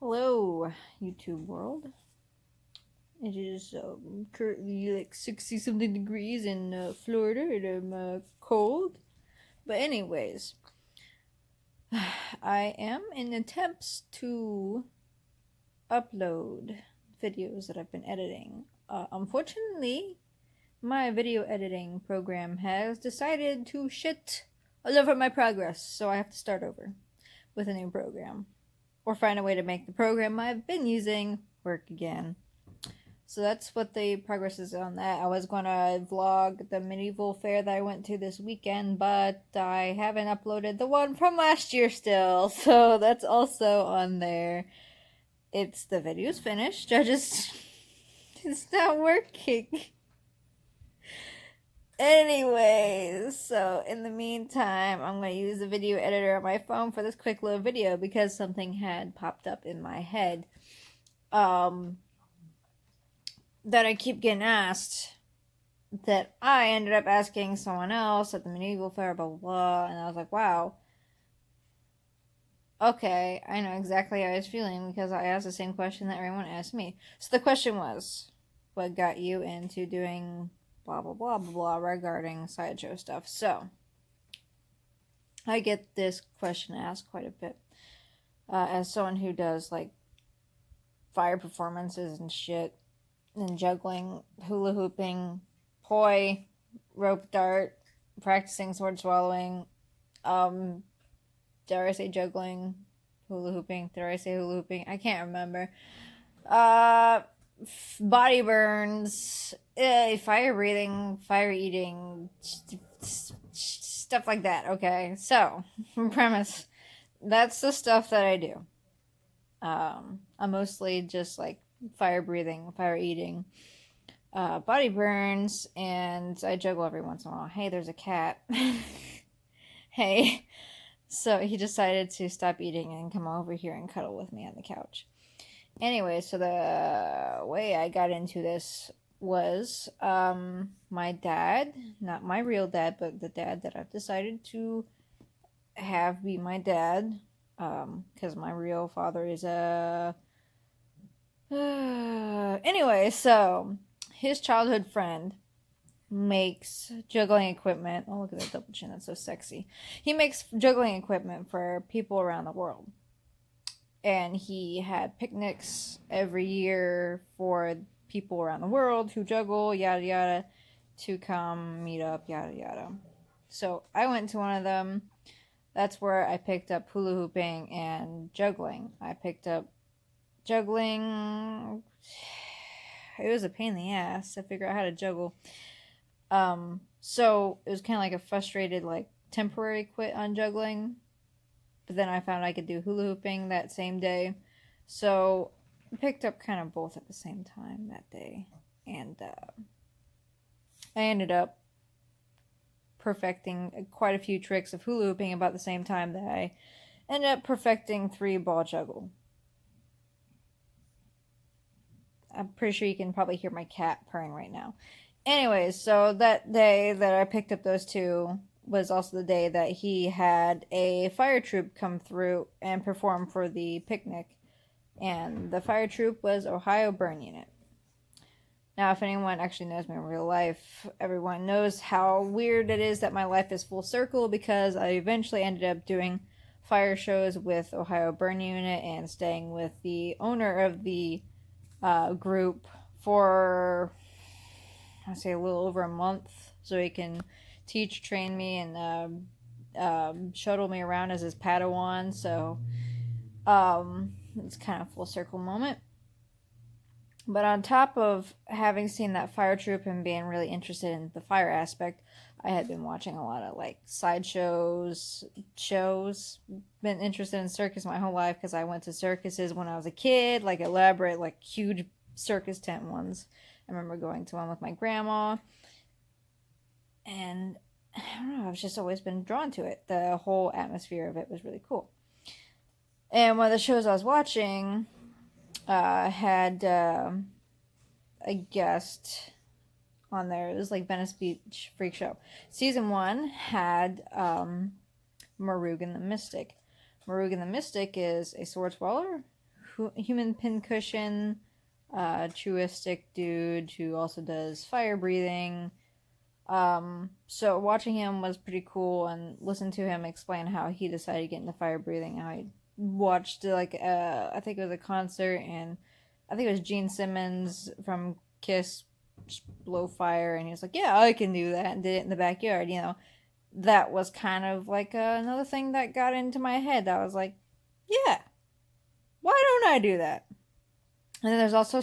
Hello, YouTube world. It is currently like 60 something degrees in Florida and I'm cold. But, anyways, I am in attempts to upload videos that I've been editing. Unfortunately, my video editing program has decided to shit all over my progress, so I have to start over with a new program or find a way to make the program I've been using work again. So that's what the progress is on that. I was going to vlog the medieval fair that I went to this weekend, but I haven't uploaded the one from last year still. So that's also on there. The video's finished. It's not working. Anyways, so in the meantime, I'm going to use the video editor on my phone for this quick little video because something had popped up in my head. That I keep getting asked, that I ended up asking someone else at the medieval fair, blah, blah, blah, and I was like, wow, okay, I know exactly how I was feeling because I asked the same question that everyone asked me. So the question was, what got you into doing blah, blah, blah, blah, blah regarding Sideshow stuff? So, I get this question asked quite a bit. As someone who does, like, fire performances and shit, and juggling, hula hooping, poi, rope dart, practicing sword swallowing, dare I say juggling, hula hooping, dare I say hula hooping? I can't remember. Body burns, fire breathing, fire eating, stuff like that. Okay, so, premise, that's the stuff that I do. I'm mostly just like fire breathing, fire eating, body burns, and I juggle every once in a while. Hey, there's a cat. Hey. So he decided to stop eating and come over here and cuddle with me on the couch. Anyway, so the way I got into this was my dad, not my real dad, but the dad that I've decided to have be my dad, because my real father is a anyway, so his childhood friend makes juggling equipment. Oh, look at that double chin. That's so sexy. He makes juggling equipment for people around the world. And he had picnics every year for people around the world who juggle, yada yada, to come meet up, yada yada. So I went to one of them. That's where I picked up hula hooping and juggling. I picked up juggling. It was a pain in the ass to figure out how to juggle. So it was kind of like a frustrated, like, temporary quit on juggling. But then I found I could do hula hooping that same day. So I picked up kind of both at the same time that day. And I ended up perfecting quite a few tricks of hula hooping about the same time that I ended up perfecting 3-ball juggle. I'm pretty sure you can probably hear my cat purring right now. Anyways, so that day that I picked up those two was also the day that he had a fire troop come through and perform for the picnic. And the fire troop was Ohio Burn Unit. Now, if anyone actually knows me in real life, everyone knows how weird it is that my life is full circle, because I eventually ended up doing fire shows with Ohio Burn Unit and staying with the owner of the group for, I say, a little over a month, so he can teach, train me, and shuttle me around as his Padawan. So it's kind of full circle moment. But on top of having seen that fire troop and being really interested in the fire aspect, I had been watching a lot of, like, sideshows, shows. Been interested in circus my whole life because I went to circuses when I was a kid, like elaborate, like, huge circus tent ones. I remember going to one with my grandma. And I don't know, I've just always been drawn to it. The whole atmosphere of it was really cool. And one of the shows I was watching had a guest on there. It was like Venice Beach Freak Show. Season 1 had Marugan the Mystic. Marugan the Mystic is a sword swallower human pincushion, truistic dude who also does fire breathing. So watching him was pretty cool, and listening to him explain how he decided to get into fire breathing. How he watched like I think it was a concert, and I think it was Gene Simmons from Kiss blow fire, and he was like, "Yeah, I can do that," and did it in the backyard. That was kind of like another thing that got into my head. I was like, "Yeah, why don't I do that?" And then there's also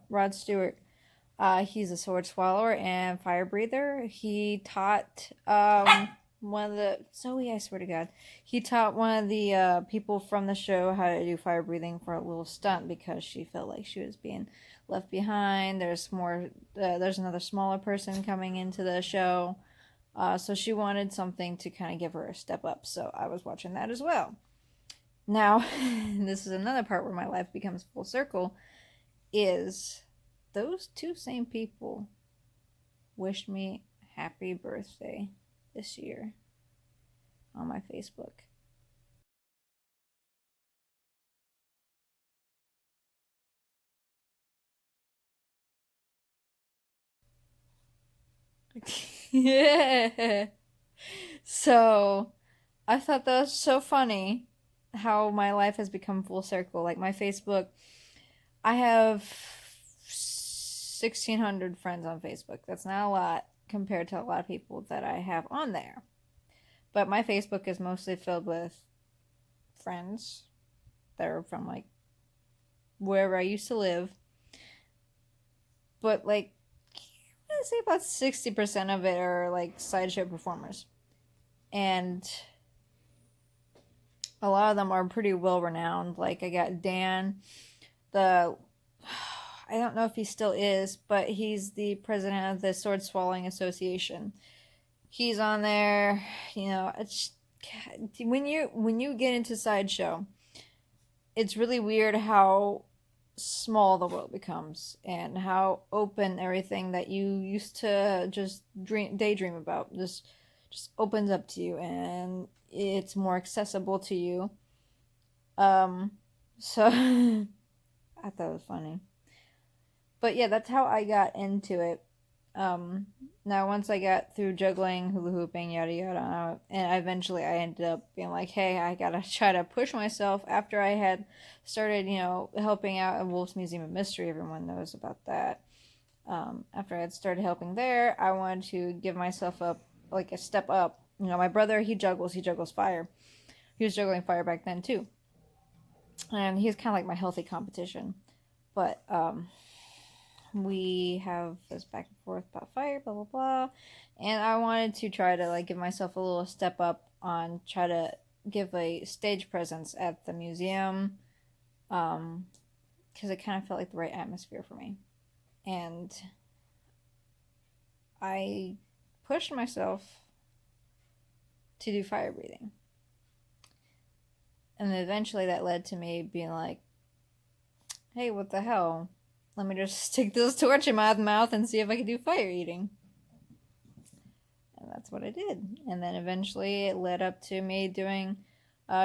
Rod Stewart. He's a sword swallower and fire breather. He taught one of the Zoe, I swear to God, he taught one of the people from the show how to do fire breathing for a little stunt because she felt like she was being left behind. There's another smaller person coming into the show, so she wanted something to kind of give her a step up. So I was watching that as well. Now, this is another part where my life becomes full circle. Is those two same people wished me happy birthday this year on my Facebook. Yeah. So I thought that was so funny how my life has become full circle. Like my Facebook, I have 1,600 friends on Facebook. That's not a lot compared to a lot of people that I have on there. But my Facebook is mostly filled with friends that are from like wherever I used to live. But like, I'd say about 60% of it are like sideshow performers. And a lot of them are pretty well renowned. Like I got Dan, the I don't know if he still is, but he's the president of the Sword Swallowing Association. He's on there. It's when you get into sideshow, it's really weird how small the world becomes and how open everything that you used to just daydream about just opens up to you, and it's more accessible to you. So I thought it was funny. But yeah, that's how I got into it. Now once I got through juggling, hula hooping, yada yada, and eventually I ended up being like, hey, I gotta try to push myself after I had started, helping out at Wolf's Museum of Mystery. Everyone knows about that. After I had started helping there, I wanted to give myself like a step up. My brother, he juggles fire. He was juggling fire back then too. And he's kind of like my healthy competition. But we have this back and forth about fire, blah blah blah, and I wanted to try to like give myself a little step up on try to give a stage presence at the museum, because it kind of felt like the right atmosphere for me, and I pushed myself to do fire breathing, and eventually that led to me being like, hey, what the hell? Let me just stick this torch in my mouth and see if I can do fire eating. And that's what I did. And then eventually it led up to me doing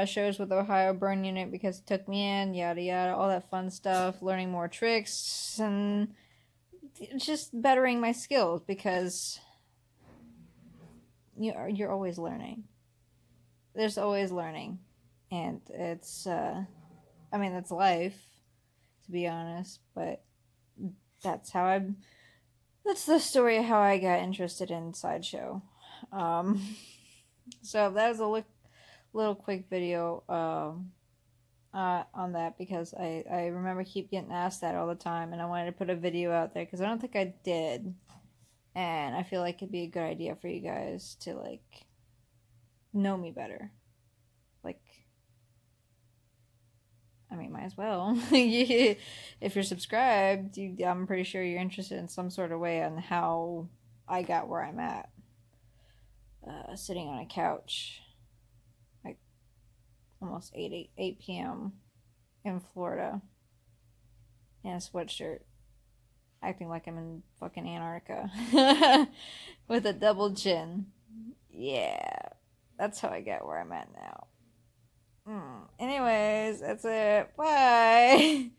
shows with Ohio Burn Unit because it took me in, yada yada, all that fun stuff, learning more tricks, and just bettering my skills because you're always learning. There's always learning. And it's, that's life, to be honest, but that's the story of how I got interested in Sideshow. So that was a little quick video on that because I remember keep getting asked that all the time, and I wanted to put a video out there because I don't think I did, and I feel like it'd be a good idea for you guys to like know me better. Like, might as well. If you're subscribed, I'm pretty sure you're interested in some sort of way on how I got where I'm at. Sitting on a couch, like almost 8 p.m. in Florida, in a sweatshirt, acting like I'm in fucking Antarctica, with a double chin. Yeah, that's how I got where I'm at now. Anyways, that's it. Bye.